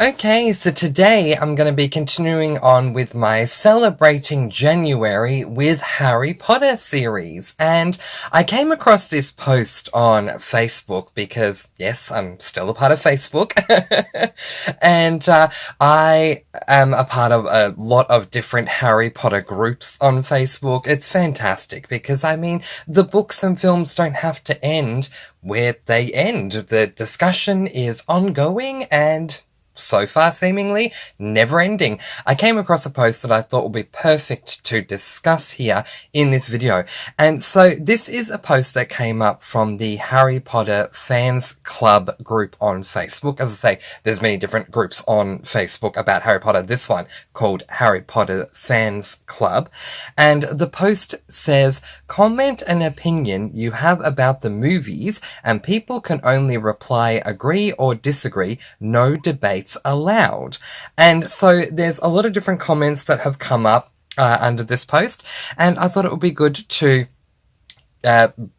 Okay, so today I'm going to be continuing on with my Celebrating January with Harry Potter series. And I came across this post on Facebook because, yes, I'm still a part of Facebook. And I am a part of a lot of different Harry Potter groups on Facebook. It's fantastic because, I mean, the books and films don't have to end where they end. The discussion is ongoing and so far seemingly never ending. I came across a post that I thought would be perfect to discuss here in this video. And so this is a post that came up from the Harry Potter Fans Club group on Facebook. As I say, there's many different groups on Facebook about Harry Potter. This one called Harry Potter Fans Club. And the post says, comment an opinion you have about the movies and people can only reply agree or disagree, no debate allowed. And so there's a lot of different comments that have come up under this post, and I thought it would be good to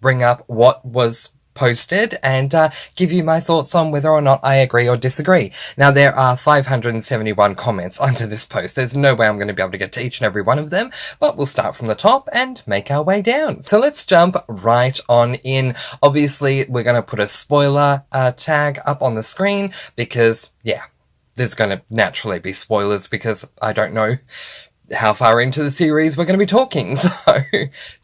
bring up what was posted and give you my thoughts on whether or not I agree or disagree. Now, there are 571 comments under this post. There's no way I'm going to be able to get to each and every one of them, but we'll start from the top and make our way down. So let's jump right on in. Obviously, we're going to put a spoiler tag up on the screen because, yeah, there's going to naturally be spoilers because I don't know how far into the series we're going to be talking, so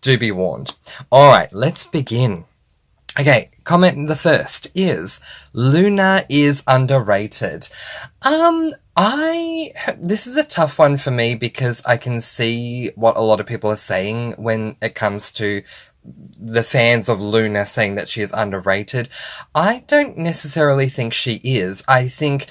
do be warned. Alright, let's begin. Okay, comment the first is, Luna is underrated. This is a tough one for me because I can see what a lot of people are saying when it comes to the fans of Luna saying that she is underrated. I don't necessarily think she is. I think,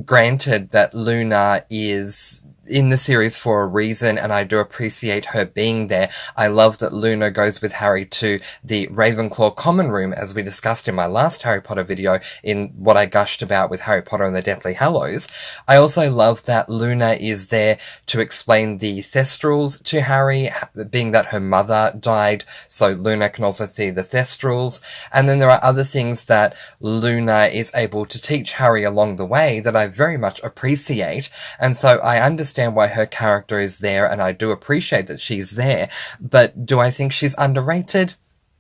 granted, that Luna is in the series for a reason, and I do appreciate her being there. I love that Luna goes with Harry to the Ravenclaw common room, as we discussed in my last Harry Potter video in what I gushed about with Harry Potter and the Deathly Hallows. I also love that Luna is there to explain the Thestrals to Harry, being that her mother died, so Luna can also see the Thestrals. And then there are other things that Luna is able to teach Harry along the way that I very much appreciate, and so I understand why her character is there, and I do appreciate that she's there, but do I think she's underrated?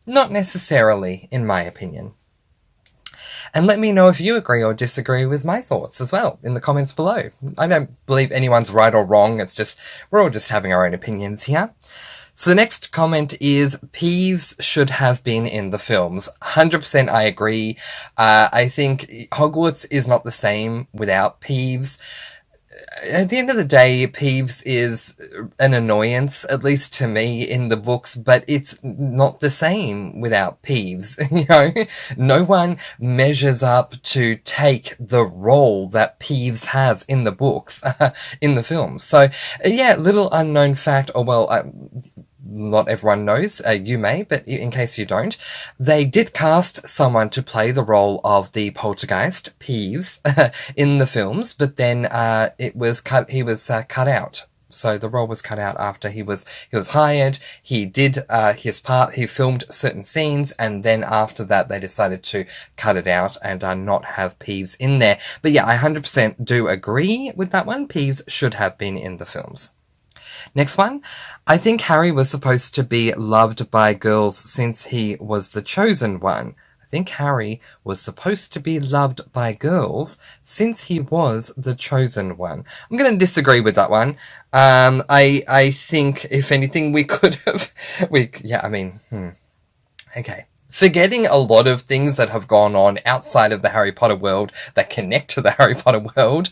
Not necessarily, in my opinion. And let me know if you agree or disagree with my thoughts as well in the comments below. I don't believe anyone's right or wrong, it's just, we're all just having our own opinions here. So the next comment is, Peeves should have been in the films. 100% I agree. I think Hogwarts is not the same without Peeves. At the end of the day, Peeves is an annoyance, at least to me, in the books, but it's not the same without Peeves. You know, no one measures up to take the role that Peeves has in the books, in the films. So, yeah, little unknown fact, or well, not everyone knows, you may, but in case you don't, they did cast someone to play the role of the poltergeist, Peeves, in the films, but then he was cut out. So the role was cut out after he was hired, he did his part, he filmed certain scenes, and then after that they decided to cut it out and not have Peeves in there. But yeah, I 100% do agree with that one. Peeves should have been in the films. Next one. I think Harry was supposed to be loved by girls since he was the chosen one. I think Harry was supposed to be loved by girls since he was the chosen one. I'm going to disagree with that one. I think, if anything, we could have... Okay. Forgetting a lot of things that have gone on outside of the Harry Potter world that connect to the Harry Potter world...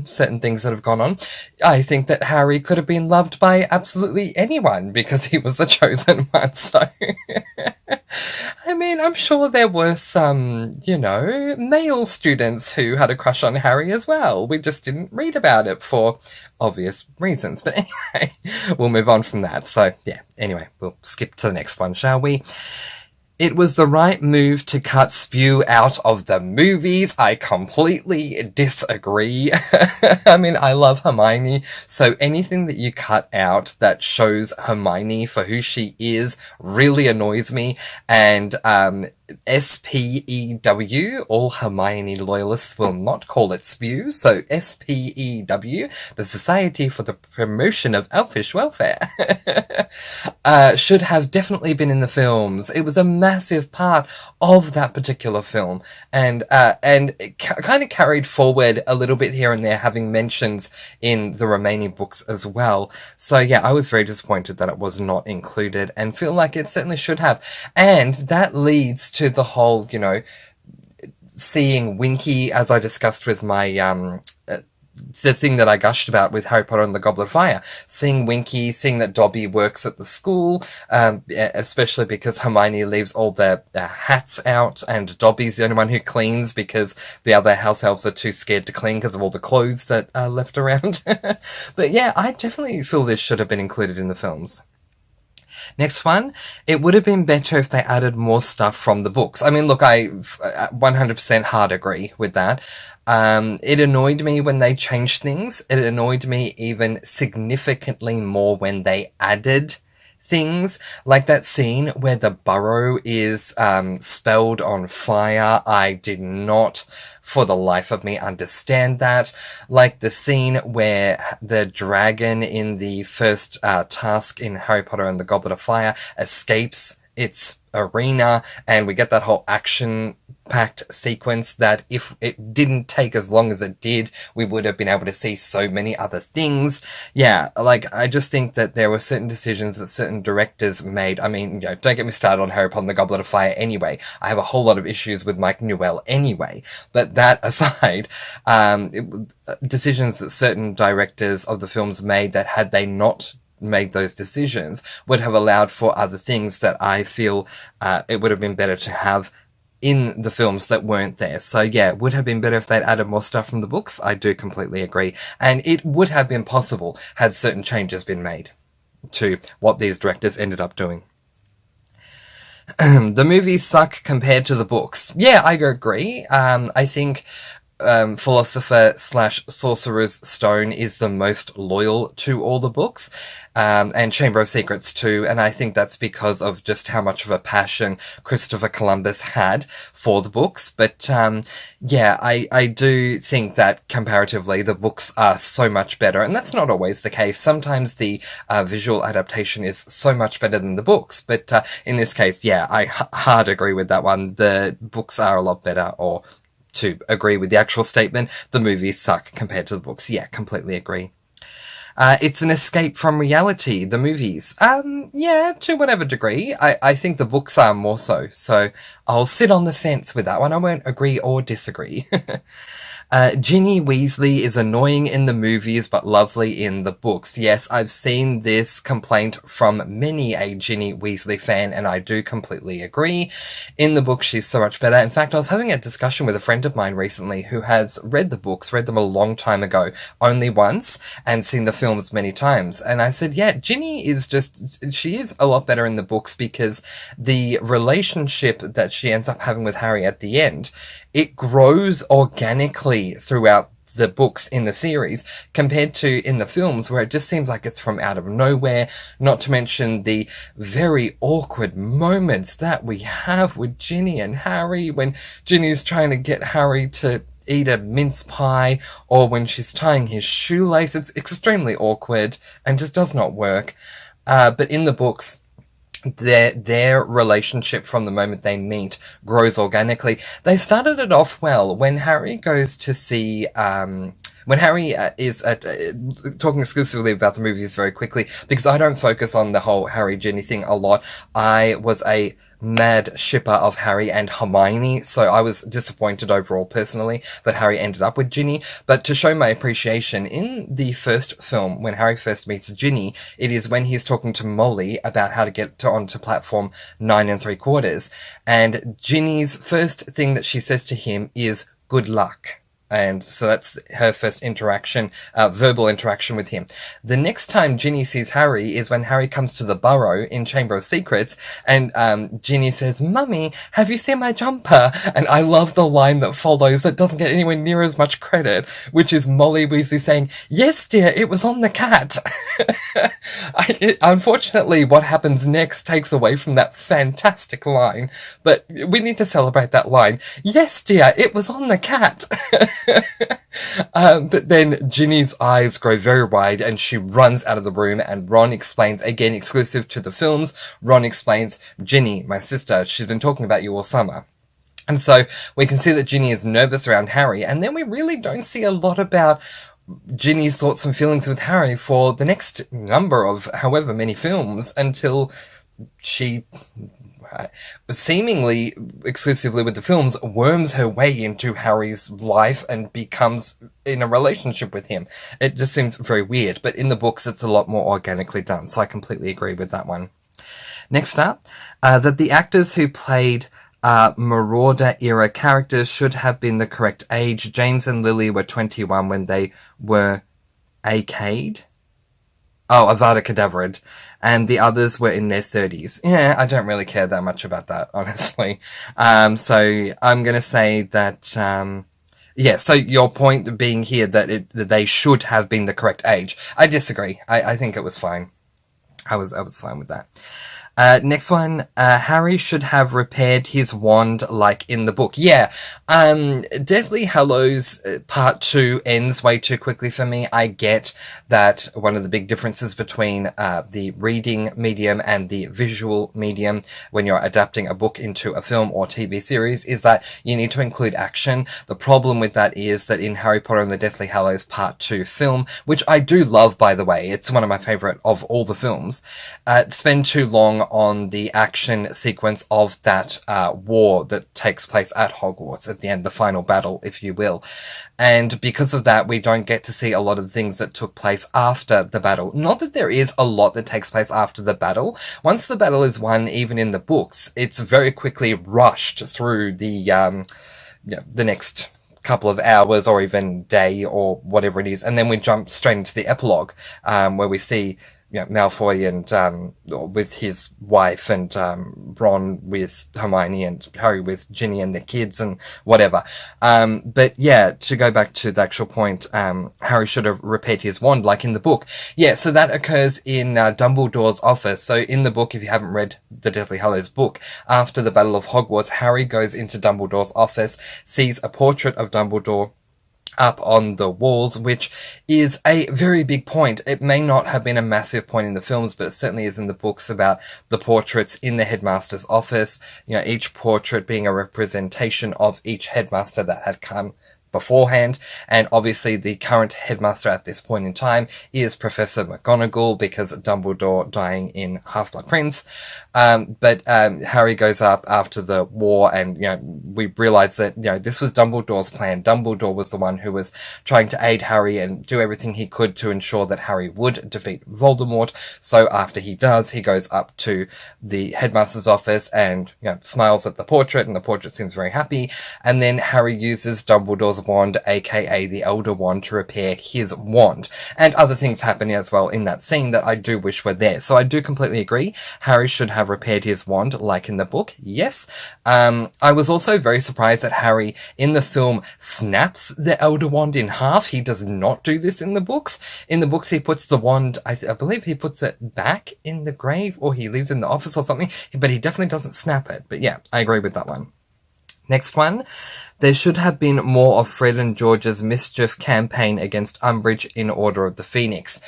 certain things that have gone on. I think that Harry could have been loved by absolutely anyone because he was the chosen one, so... I mean, I'm sure there were some, male students who had a crush on Harry as well. We just didn't read about it for obvious reasons. But anyway, we'll move on from that. So, yeah, anyway, we'll skip to the next one, shall we? It was the right move to cut spew out of the movies. I completely disagree. I mean, I love Hermione, so anything that you cut out that shows Hermione for who she is really annoys me. And SPEW, all Hermione loyalists will not call it spew, so SPEW, the Society for the Promotion of Elfish Welfare, should have definitely been in the films. It was a massive part of that particular film, and it kind of carried forward a little bit here and there, having mentions in the remaining books as well. So yeah, I was very disappointed that it was not included, and feel like it certainly should have. And that leads to the whole, seeing Winky, as I discussed with my the thing that I gushed about with Harry Potter and the Goblet of Fire. Seeing Winky, seeing that Dobby works at the school, especially because Hermione leaves all their hats out and Dobby's the only one who cleans because the other house elves are too scared to clean because of all the clothes that are left around. But yeah, I definitely feel this should have been included in the films. Next one, it would have been better if they added more stuff from the books. I mean, look, I 100% hard agree with that. It annoyed me when they changed things. It annoyed me even significantly more when they added things, like that scene where the burrow is spelled on fire. I did not, for the life of me, understand that. Like the scene where the dragon in the first task in Harry Potter and the Goblet of Fire escapes its arena, and we get that whole action-packed sequence that if it didn't take as long as it did, we would have been able to see so many other things. Yeah, like, I just think that there were certain decisions that certain directors made. I mean, don't get me started on Harry Potter and the Goblet of Fire anyway. I have a whole lot of issues with Mike Newell anyway. But that aside, decisions that certain directors of the films made that had they not made those decisions would have allowed for other things that I feel it would have been better to have in the films that weren't there. So yeah, it would have been better if they'd added more stuff from the books. I do completely agree. And it would have been possible had certain changes been made to what these directors ended up doing. The movies suck compared to the books. Yeah, I agree. I think Philosopher/Sorcerer's Stone is the most loyal to all the books, and Chamber of Secrets too, and I think that's because of just how much of a passion Christopher Columbus had for the books. But yeah, I do think that comparatively the books are so much better, and that's not always the case. Sometimes the visual adaptation is so much better than the books, but in this case, yeah, I hard agree with that one. The books are a lot better, or to agree with the actual statement, the movies suck compared to the books. Yeah, completely agree. It's an escape from reality, the movies. Yeah, to whatever degree. I think the books are more so. So I'll sit on the fence with that one. I won't agree or disagree. Ginny Weasley is annoying in the movies but lovely in the books. Yes, I've seen this complaint from many a Ginny Weasley fan, and I do completely agree. In the book, she's so much better. In fact, I was having a discussion with a friend of mine recently who has read the books, read them a long time ago, only once, and seen the films many times. And I said, yeah, Ginny is she is a lot better in the books because the relationship that she ends up having with Harry at the end, it grows organically throughout the books in the series compared to in the films where it just seems like it's from out of nowhere, not to mention the very awkward moments that we have with Ginny and Harry when Ginny's trying to get Harry to eat a mince pie, or when she's tying his shoelace. It's extremely awkward and just does not work. But in the books, their relationship from the moment they meet grows organically. They started it off well when Harry goes to see, when Harry is talking exclusively about the movies very quickly, because I don't focus on the whole Harry-Ginny thing a lot. I was a mad shipper of Harry and Hermione, so I was disappointed overall personally that Harry ended up with Ginny. But to show my appreciation, in the first film, when Harry first meets Ginny, it is when he's talking to Molly about how to get onto platform 9 3/4, and Ginny's first thing that she says to him is, "Good luck." And so that's her first interaction, verbal interaction with him. The next time Ginny sees Harry is when Harry comes to the burrow in Chamber of Secrets, and Ginny says, "Mummy, have you seen my jumper?" And I love the line that follows that doesn't get anywhere near as much credit, which is Molly Weasley saying, "Yes, dear, it was on the cat." Unfortunately, what happens next takes away from that fantastic line, but we need to celebrate that line. "Yes, dear, it was on the cat." But then Ginny's eyes grow very wide and she runs out of the room, and Ron explains, again exclusive to the films, Ron explains, "Ginny, my sister, she's been talking about you all summer." And so we can see that Ginny is nervous around Harry, and then we really don't see a lot about Ginny's thoughts and feelings with Harry for the next number of however many films, until she, seemingly exclusively with the films, worms her way into Harry's life and becomes in a relationship with him. It just seems very weird, but in the books it's a lot more organically done, so I completely agree with that one. Next up, that the actors who played Marauder-era characters should have been the correct age. James and Lily were 21 when they were Avada Kedavra, and the others were in their 30s. Yeah, I don't really care that much about that, honestly. So I'm going to say that, so your point being here that they should have been the correct age. I disagree. I think it was fine. I was fine with that. Next one, Harry should have repaired his wand like in the book. Yeah, Deathly Hallows Part 2 ends way too quickly for me. I get that one of the big differences between the reading medium and the visual medium when you're adapting a book into a film or TV series is that you need to include action. The problem with that is that in Harry Potter and the Deathly Hallows Part 2 film, which I do love, by the way, it's one of my favourite of all the films, spend too long on the action sequence of that war that takes place at Hogwarts at the end, the final battle, if you will. And because of that, we don't get to see a lot of the things that took place after the battle. Not that there is a lot that takes place after the battle. Once the battle is won, even in the books, it's very quickly rushed through the next couple of hours or even day or whatever it is. And then we jump straight into the epilogue, where we see Malfoy and with his wife, and Ron with Hermione, and Harry with Ginny and the kids and whatever. But yeah, to go back to the actual point, Harry should have repaired his wand like in the book. Yeah, so that occurs in Dumbledore's office. So in the book, if you haven't read the Deathly Hallows book, after the Battle of Hogwarts, Harry goes into Dumbledore's office, sees a portrait of Dumbledore up on the walls, which is a very big point. It may not have been a massive point in the films, but it certainly is in the books about the portraits in the headmaster's office, each portrait being a representation of each headmaster that had come beforehand. And obviously the current headmaster at this point in time is Professor McGonagall, because Dumbledore dying in Half-Blood Prince. But Harry goes up after the war, and we realize that this was Dumbledore's plan. Dumbledore was the one who was trying to aid Harry and do everything he could to ensure that Harry would defeat Voldemort. So after he does, he goes up to the headmaster's office and smiles at the portrait, and the portrait seems very happy. And then Harry uses Dumbledore's wand, aka the Elder Wand, to repair his wand. And other things happen as well in that scene that I do wish were there. So I do completely agree. Harry should have repaired his wand like in the book. Yes. I was also very surprised that Harry in the film snaps the Elder Wand in half. He does not do this in the books. In the books, he puts the wand, I believe he puts it back in the grave, or he leaves it in the office or something, but he definitely doesn't snap it. But yeah, I agree with that one. Next one. There should have been more of Fred and George's mischief campaign against Umbridge in Order of the Phoenix.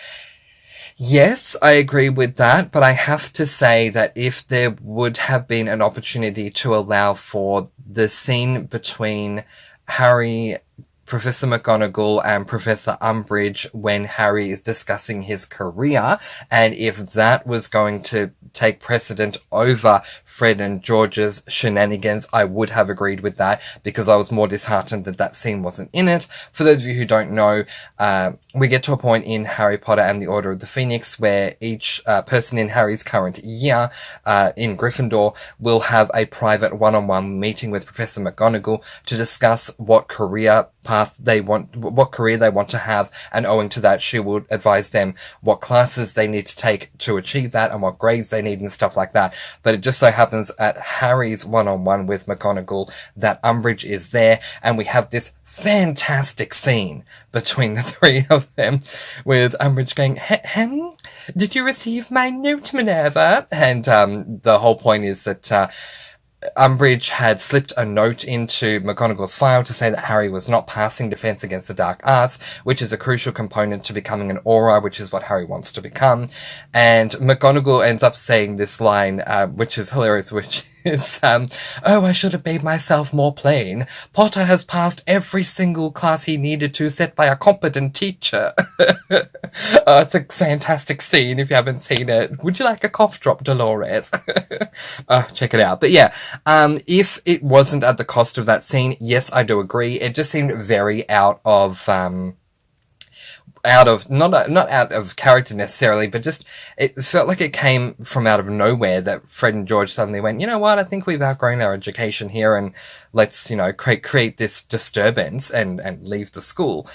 Yes, I agree with that, but I have to say that if there would have been an opportunity to allow for the scene between Harry, Professor McGonagall and Professor Umbridge when Harry is discussing his career, and if that was going to take precedent over Fred and George's shenanigans, I would have agreed with that, because I was more disheartened that that scene wasn't in it. For those of you who don't know, we get to a point in Harry Potter and the Order of the Phoenix where each person in Harry's current year in Gryffindor will have a private one-on-one meeting with Professor McGonagall to discuss what career path they want, what career they want to have, and owing to that, she will advise them what classes they need to take to achieve that and what grades they need and stuff like that. But it just so happens at Harry's one-on-one with McGonagall that Umbridge is there, and we have this fantastic scene between the three of them, with Umbridge going, did you receive my note, Minerva? And the whole point is that Umbridge had slipped a note into McGonagall's file to say that Harry was not passing Defense Against the Dark Arts, which is a crucial component to becoming an Auror, which is what Harry wants to become. And McGonagall ends up saying this line, which is hilarious, which is, oh, I should have made myself more plain. Potter has passed every single class he needed to, set by a competent teacher. It's a fantastic scene if you haven't seen it. Would you like a cough drop, Dolores? Check it out. But yeah, if it wasn't at the cost of that scene, yes, I do agree. It just seemed very out of not out of character necessarily, but just it felt like it came from out of nowhere that Fred and George suddenly went, you know what, I think we've outgrown our education here, and let's, create this disturbance and leave the school.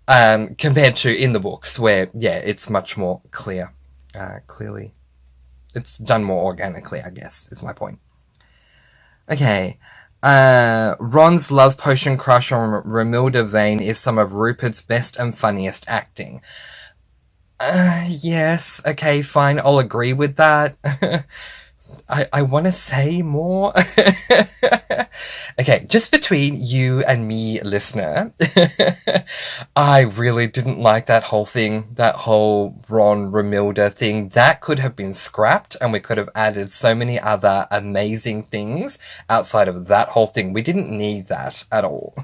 Compared to in the books where, yeah, it's much more clear. Clearly. It's done more organically, I guess, is my point. Okay. Ron's love potion crush on Romilda Vane is some of Rupert's best and funniest acting. Yes, okay, fine, I'll agree with that. I want to say more. Okay, just between you and me, listener, I really didn't like that whole thing, that whole Ron Romilda thing. That could have been scrapped, and we could have added so many other amazing things outside of that whole thing. We didn't need that at all.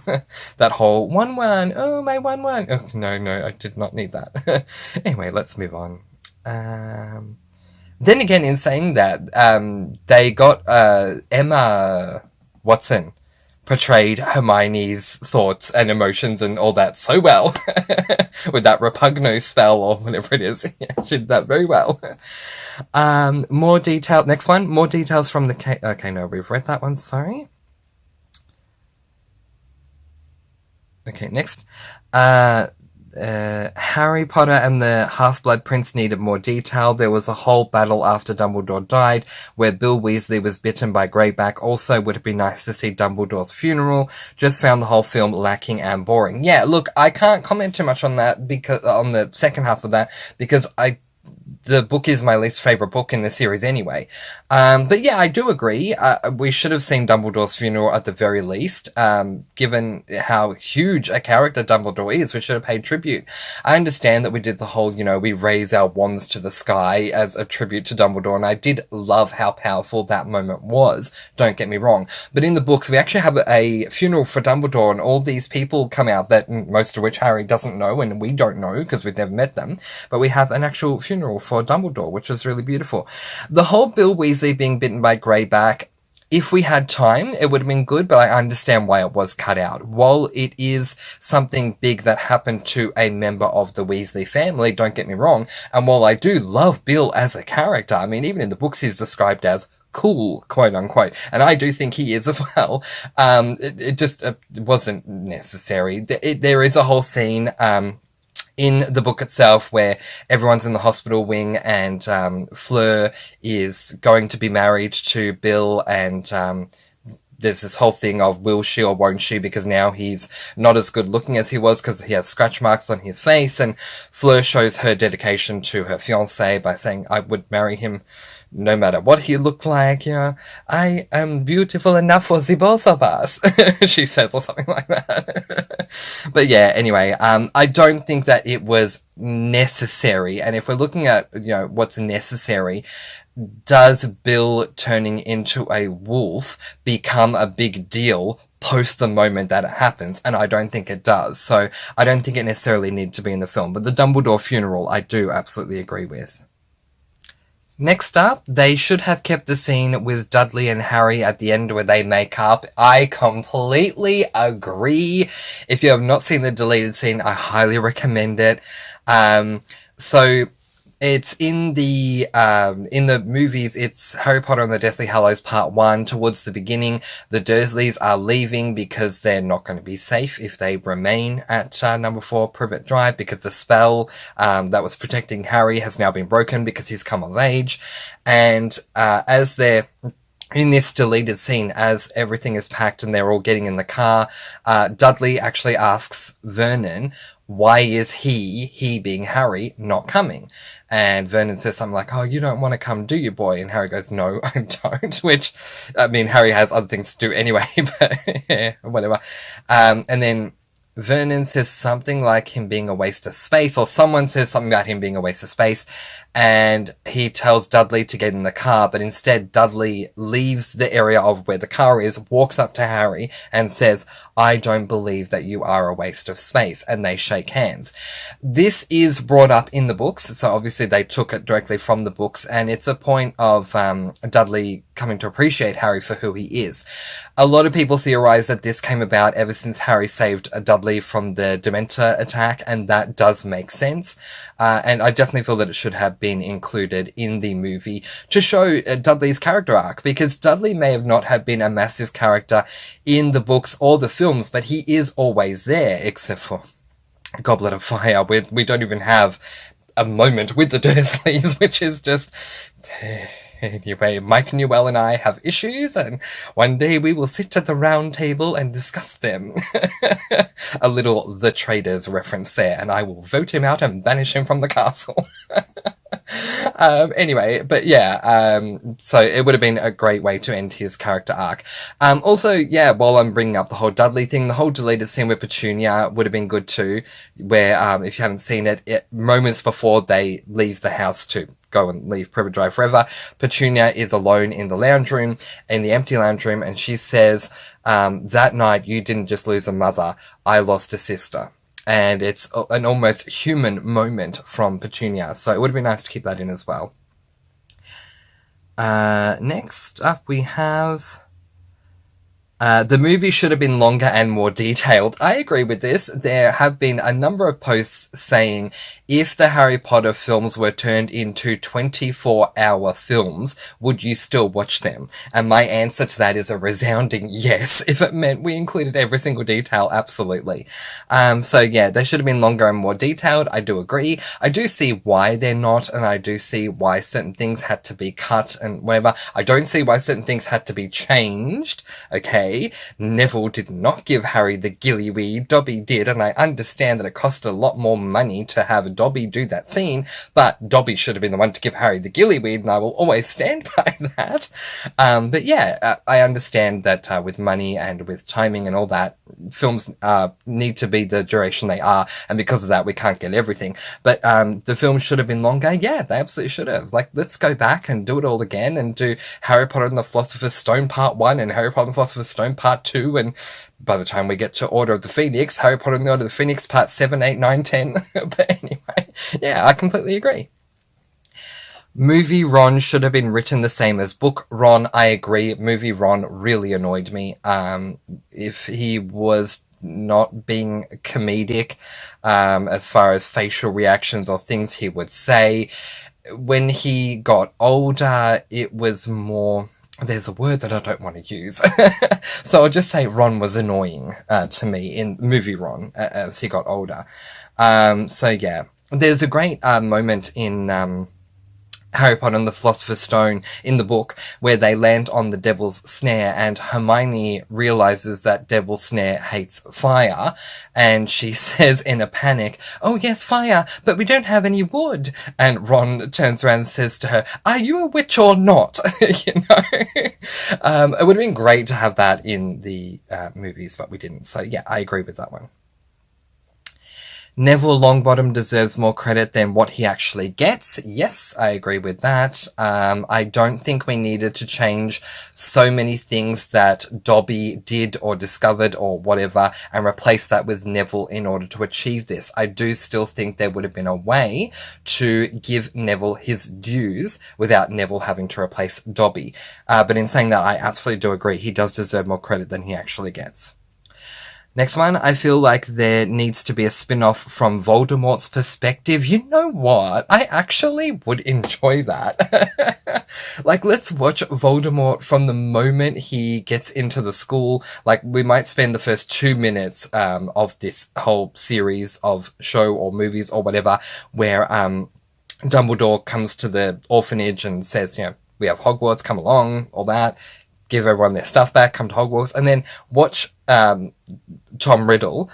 That whole 1-1, oh, my 1-1. Oh, no, I did not need that. Anyway, let's move on. Then again, in saying that, they got Emma Watson portrayed Hermione's thoughts and emotions and all that so well with that Repugno spell or whatever it is. Yeah, she did that very well. More detail. Next one. More details from the okay, no, we've read that one. Sorry. Okay, next. Harry Potter and the Half-Blood Prince needed more detail. There was a whole battle after Dumbledore died where Bill Weasley was bitten by Greyback. Also, would have been nice to see Dumbledore's funeral. Just found the whole film lacking and boring. Yeah, look, I can't comment too much on that because on the second half of that because the book is my least favourite book in the series anyway. But yeah, I do agree. We should have seen Dumbledore's funeral at the very least. Given how huge a character Dumbledore is, we should have paid tribute. I understand that we did the whole, we raise our wands to the sky as a tribute to Dumbledore, and I did love how powerful that moment was. Don't get me wrong. But in the books, we actually have a funeral for Dumbledore, and all these people come out that most of which Harry doesn't know, and we don't know because we've never met them. But we have an actual funeral for Dumbledore, which was really beautiful. The whole Bill Weasley being bitten by Greyback, if we had time, it would have been good, but I understand why it was cut out. While it is something big that happened to a member of the Weasley family, don't get me wrong, and while I do love Bill as a character, I mean, even in the books he's described as cool, quote unquote, and I do think he is as well, it just wasn't necessary. There is a whole scene, in the book itself where everyone's in the hospital wing and Fleur is going to be married to Bill, and there's this whole thing of will she or won't she, because now he's not as good looking as he was because he has scratch marks on his face, and Fleur shows her dedication to her fiancé by saying, I would marry him no matter what he looked like, I am beautiful enough for the both of us, she says, or something like that. But yeah, anyway, I don't think that it was necessary, and if we're looking at, what's necessary, does Bill turning into a wolf become a big deal post the moment that it happens? And I don't think it does, so I don't think it necessarily needed to be in the film, but the Dumbledore funeral, I do absolutely agree with. Next up, they should have kept the scene with Dudley and Harry at the end where they make up. I completely agree. If you have not seen the deleted scene, I highly recommend it. So It's in the movies, it's Harry Potter and the Deathly Hallows Part 1. Towards the beginning, the Dursleys are leaving because they're not going to be safe if they remain at number 4 Privet Drive, because the spell that was protecting Harry has now been broken because he's come of age. And as they're in this deleted scene, as everything is packed and they're all getting in the car, Dudley actually asks Vernon, why is he being Harry, not coming? And Vernon says something like, oh, you don't want to come, do you, boy? And Harry goes, no, I don't. Which, I mean, Harry has other things to do anyway, but yeah, whatever. And then Vernon says something like him being a waste of space, or someone says something about him being a waste of space, and he tells Dudley to get in the car, but instead Dudley leaves the area of where the car is, walks up to Harry and says, I don't believe that you are a waste of space, and they shake hands. This is brought up in the books, so obviously they took it directly from the books, and it's a point of Dudley coming to appreciate Harry for who he is. A lot of people theorize that this came about ever since Harry saved Dudley from the Dementor attack, and that does make sense. And I definitely feel that it should have been included in the movie to show Dudley's character arc, because Dudley may have not have been a massive character in the books or the films, but he is always there, except for Goblet of Fire, where we don't even have a moment with the Dursleys, which is just... Anyway, Mike Newell and I have issues, and one day we will sit at the round table and discuss them. A little The Traders reference there, and I will vote him out and banish him from the castle. Anyway, but yeah, so it would have been a great way to end his character arc. Also, yeah, while I'm bringing up the whole Dudley thing, the whole deleted scene with Petunia would have been good too, where, if you haven't seen it, moments before they leave the house to go and leave Privet Drive forever, Petunia is alone in the lounge room, in the empty lounge room, and she says, that night you didn't just lose a mother, I lost a sister. And it's an almost human moment from Petunia, so it would have been nice to keep that in as well. Next up we have... the movie should have been longer and more detailed. I agree with this. There have been a number of posts saying if the Harry Potter films were turned into 24-hour films, would you still watch them? And my answer to that is a resounding yes. If it meant we included every single detail, absolutely. So yeah, they should have been longer and more detailed. I do agree. I do see why they're not, and I do see why certain things had to be cut and whatever. I don't see why certain things had to be changed. Okay. Neville did not give Harry the gillyweed, Dobby did, and I understand that it costed a lot more money to have Dobby do that scene, but Dobby should have been the one to give Harry the gillyweed, and I will always stand by that. But yeah, I understand that with money and with timing and all that, films need to be the duration they are, and because of that we can't get everything. But the film should have been longer. Yeah, they absolutely should have. Like, let's go back and do it all again and do Harry Potter and the Philosopher's Stone Part 1 and Harry Potter and the Philosopher's Stone Part 2, and by the time we get to Order of the Phoenix, Harry Potter and the Order of the Phoenix Part 7, 8, 9, 10. But anyway, yeah, I completely agree. Movie Ron should have been written the same as book Ron. I agree. Movie Ron really annoyed me. If he was not being comedic, as far as facial reactions or things he would say, when he got older, it was more... There's a word that I don't want to use. So I'll just say Ron was annoying to me in movie Ron as he got older. So yeah, there's a great moment in Harry Potter and the Philosopher's Stone in the book where they land on the Devil's Snare, and Hermione realizes that Devil's Snare hates fire, and she says in a panic, oh yes, fire, but we don't have any wood. And Ron turns around and says to her, are you a witch or not? You know? It would have been great to have that in the movies, but we didn't. So yeah, I agree with that one. Neville Longbottom deserves more credit than what he actually gets. Yes, I agree with that. I don't think we needed to change so many things that Dobby did or discovered or whatever and replace that with Neville in order to achieve this. I do still think there would have been a way to give Neville his dues without Neville having to replace Dobby. But in saying that, I absolutely do agree. He does deserve more credit than he actually gets. Next one, I feel like there needs to be a spin-off from Voldemort's perspective. You know what? I actually would enjoy that. Like, let's watch Voldemort from the moment he gets into the school. Like, we might spend the first 2 minutes of this whole series of show or movies or whatever, where Dumbledore comes to the orphanage and says, we have Hogwarts, come along, all that. Give everyone their stuff back, come to Hogwarts, and then watch Tom Riddle,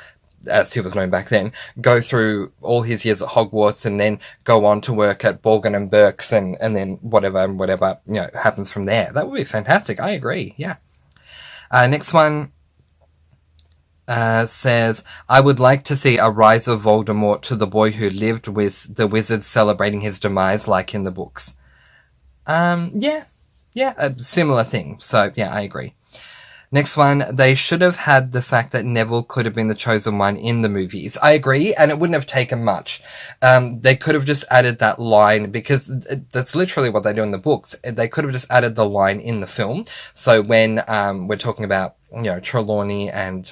as he was known back then, go through all his years at Hogwarts and then go on to work at Borgin and Burke's and then whatever happens from there. That would be fantastic. I agree. Yeah. Next one says, I would like to see a rise of Voldemort to the boy who lived with the wizards celebrating his demise like in the books. Yeah, a similar thing. So, yeah, I agree. Next one, they should have had the fact that Neville could have been the chosen one in the movies. I agree, and it wouldn't have taken much. They could have just added that line, because that's literally what they do in the books. They could have just added the line in the film. So when we're talking about, Trelawney and,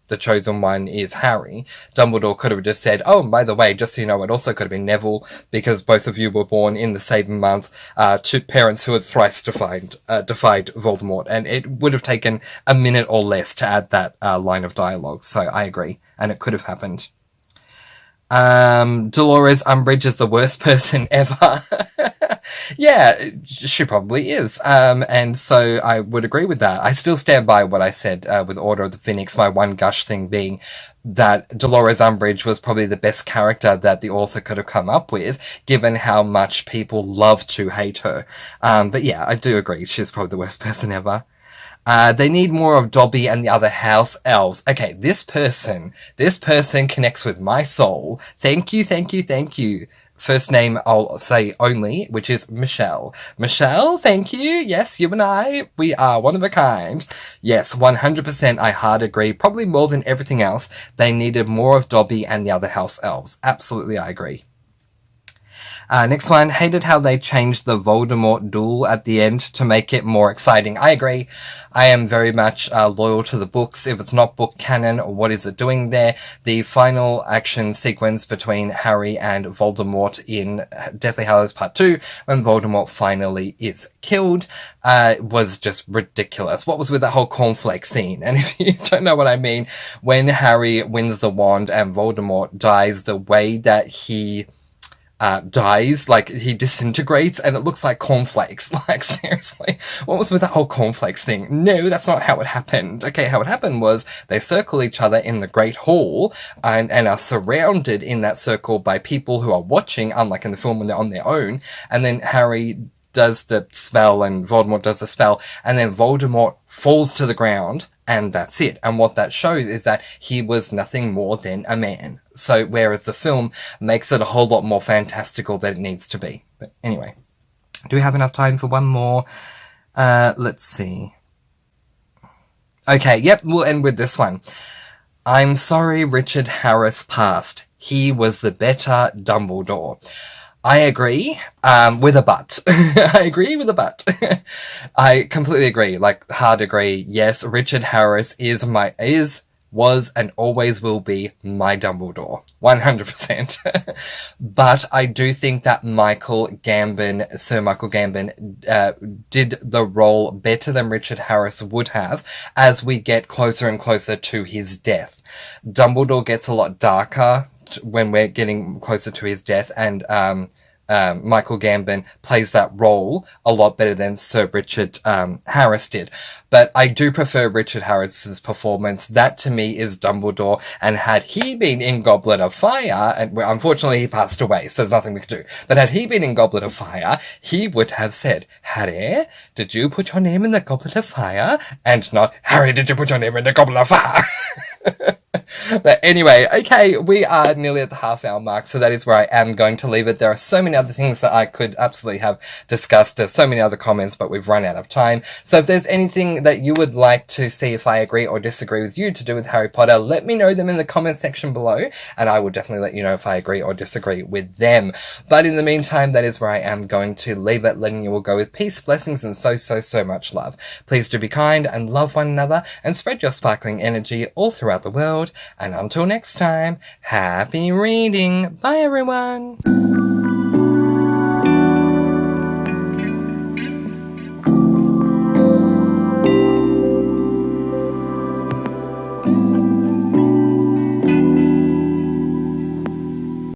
the chosen one is Harry, Dumbledore could have just said, oh, by the way, just so you know, it also could have been Neville, because both of you were born in the same month to parents who had thrice defied Voldemort. And it would have taken a minute or less to add that line of dialogue. So I agree. And it could have happened. Dolores Umbridge is the worst person ever. Yeah, she probably is. And so I would agree with that. I still stand by what I said with Order of the Phoenix, my one gush thing being that Dolores Umbridge was probably the best character that the author could have come up with, given how much people love to hate her. But yeah, I do agree. She's probably the worst person ever. They need more of Dobby and the other house elves. Okay, this person connects with my soul. Thank you. First name I'll say only, which is Michelle. Michelle, thank you. Yes, you and I, we are one of a kind. Yes, 100% I hard agree. Probably more than everything else, they needed more of Dobby and the other house elves. Absolutely, I agree. Next one, hated how they changed the Voldemort duel at the end to make it more exciting. I agree. I am very much loyal to the books. If it's not book canon, what is it doing there? The final action sequence between Harry and Voldemort in Deathly Hallows Part 2, when Voldemort finally is killed, was just ridiculous. What was with that whole cornflake scene? And if you don't know what I mean, when Harry wins the wand and Voldemort dies, the way that he dies, like he disintegrates and it looks like cornflakes. Like, seriously, what was with that whole cornflakes thing? No, that's not how it happened. Okay, how it happened was they circle each other in the Great Hall and are surrounded in that circle by people who are watching, unlike in the film when they're on their own, and then Harry does the spell and Voldemort does the spell, and then Voldemort falls to the ground, and that's it. And what that shows is that he was nothing more than a man. So, whereas the film makes it a whole lot more fantastical than it needs to be. But anyway, do we have enough time for one more? Let's see. Okay, yep, we'll end with this one. I'm sorry Richard Harris passed. He was the better Dumbledore. I agree, with a but. I agree with a but. I completely agree, like, hard agree. Yes, Richard Harris was and always will be my Dumbledore. 100%. But I do think that Sir Michael Gambon, did the role better than Richard Harris would have as we get closer and closer to his death. Dumbledore gets a lot darker when we're getting closer to his death, and Michael Gambon plays that role a lot better than Sir Richard Harris did. But I do prefer Richard Harris's performance. That to me is Dumbledore, and had he been in Goblet of Fire, and unfortunately he passed away, so there's nothing we could do, but had he been in Goblet of Fire, he would have said, Harry, did you put your name in the Goblet of Fire? And not, Harry, did you put your name in the Goblet of Fire? But anyway, okay, we are nearly at the half-hour mark, so that is where I am going to leave it. There are so many other things that I could absolutely have discussed. There's so many other comments, but we've run out of time. So if there's anything that you would like to see if I agree or disagree with you to do with Harry Potter, let me know them in the comment section below, and I will definitely let you know if I agree or disagree with them. But in the meantime, that is where I am going to leave it, letting you all go with peace, blessings, and so much love. Please do be kind and love one another, and spread your sparkling energy all throughout the world. And until next time, happy reading. Bye, everyone.